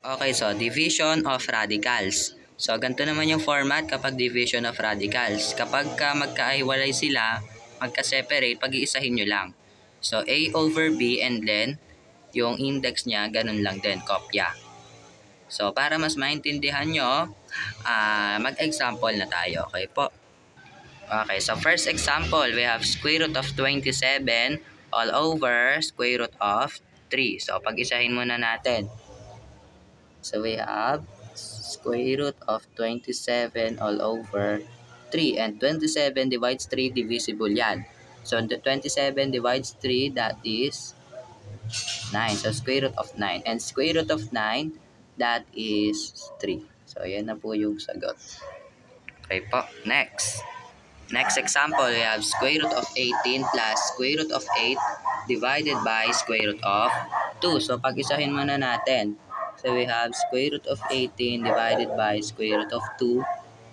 Okay, so division of radicals. So, ganito naman yung format kapag division of radicals. Kapag magkahiwalay sila, magka-separate, pag-iisahin nyo lang. So, A over B and then, yung index niya, ganun lang din, kopya. So, para mas maintindihan nyo, mag-example na tayo. Okay po? Okay, so first example, we have square root of 27 all over square root of 3. So, pag-isahin muna natin. So we have square root of 27 all over 3. And 27 divides 3, divisible yan. So 27 divides 3, that is 9. So square root of 9. And square root of 9, that is 3. So yan na po yung sagot. Okay po. Next. Next example, we have square root of 18 plus square root of 8 divided by square root of 2. So pag-isahin muna natin. So we have square root of 18 divided by square root of 2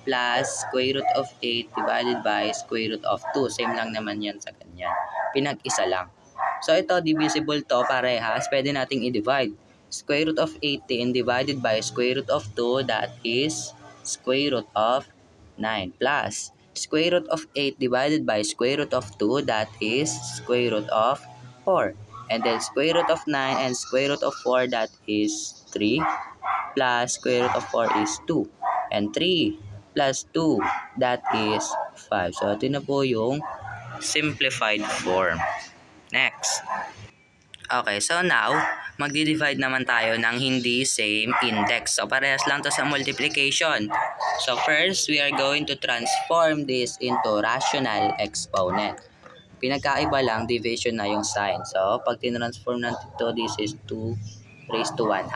plus square root of 8 divided by square root of 2. Same lang naman yan sa ganyan. Pinag-isa lang. So ito, divisible to, parehas. Pwede nating i-divide. Square root of 18 divided by square root of 2, that is square root of 9 plus square root of 8 divided by square root of 2, that is square root of 4. And then square root of 9 and square root of 4, that is 3 plus square root of 4 is 2. And 3 plus 2, that is 5. So, ito na po yung simplified form. Next. Okay, so now, magdi-divide naman tayo ng hindi same index. So, parehas lang to sa multiplication. So, first, we are going to transform this into rational exponent. Pinagkaiba lang, division na yung sign. So, pag tinransform natin ito, this is 2 raised to 1/2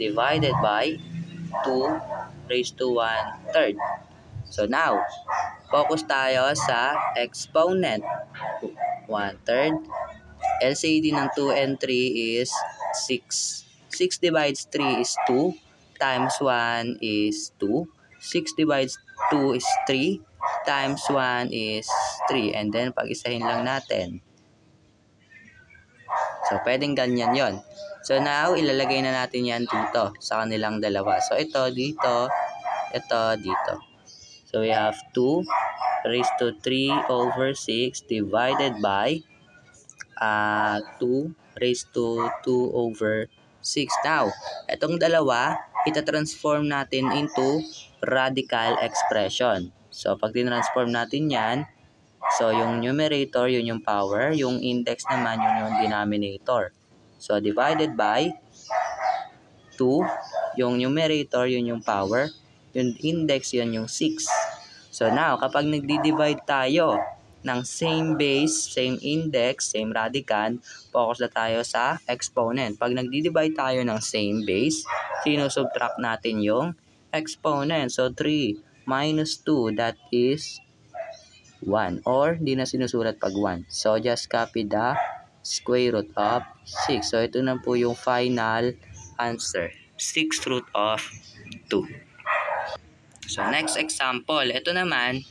divided by 2 raised to 1/3. So, now, focus tayo sa exponent. 1/3. LCD ng 2 and 3 is 6. 6 divides 3 is 2. Times 1 is 2. 6 divides 2 is 3. Times 1 is 3. And then, pag-isahin lang natin. So, pwedeng ganyan yon. So, now, ilalagay na natin yan dito sa kanilang dalawa. So, ito dito. Ito dito. So, we have 2 raised to 3 over 6 divided by 2 raised to 2 over 6. Now, itong dalawa, ita-transform natin into radical expression. So, pag tinransform natin yan, so yung numerator, yun yung power, yung index naman, yun yung denominator. So, divided by 2, yung numerator, yun yung power, yung index, yun yung 6. So, now, kapag nagdi-divide tayo ng same base, same index, same radicand, focus na tayo sa exponent. Pag nagdi-divide tayo ng same base, sinusubtract natin yung exponent. So, 3 minus 2, that is 1. Or, di na sinusulat pag 1. So, just copy the square root of 6. So, ito na po yung final answer. 6 root of 2. So, next example. Ito naman,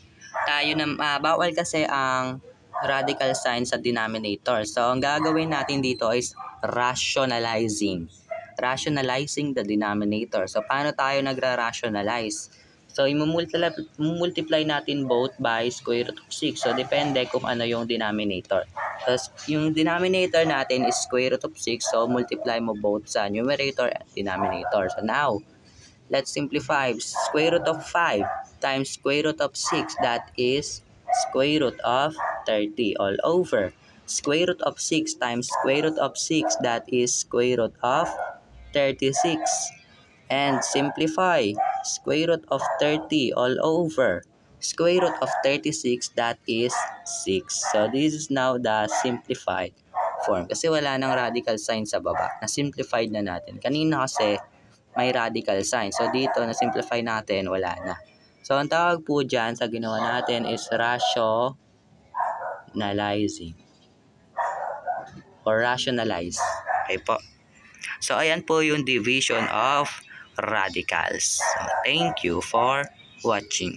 tayo na bawal kasi ang radical sign sa denominator. So, ang gagawin natin dito is rationalizing. Rationalizing the denominator. So, paano tayo nagra-rationalize? So, i-multiply natin both by square root of 6. So, depende kung ano yung denominator. So, yung denominator natin is square root of 6. So, multiply mo both sa numerator and denominator. So, now, let's simplify. Square root of 5 times square root of 6, that is square root of 30 all over. Square root of 6 times square root of 6, that is square root of 36. And simplify. Square root of 30 all over. Square root of 36, that is 6. So, this is now the simplified form. Kasi wala nang radical sign sa baba. Na-simplified na natin. Kanina kasi, may radical sign. So, dito, na-simplify natin, wala na. So, ang tawag po dyan sa ginawa natin is rationalizing. Or rationalize. Okay po. So, ayan po yung division of radicals. So, thank you for watching.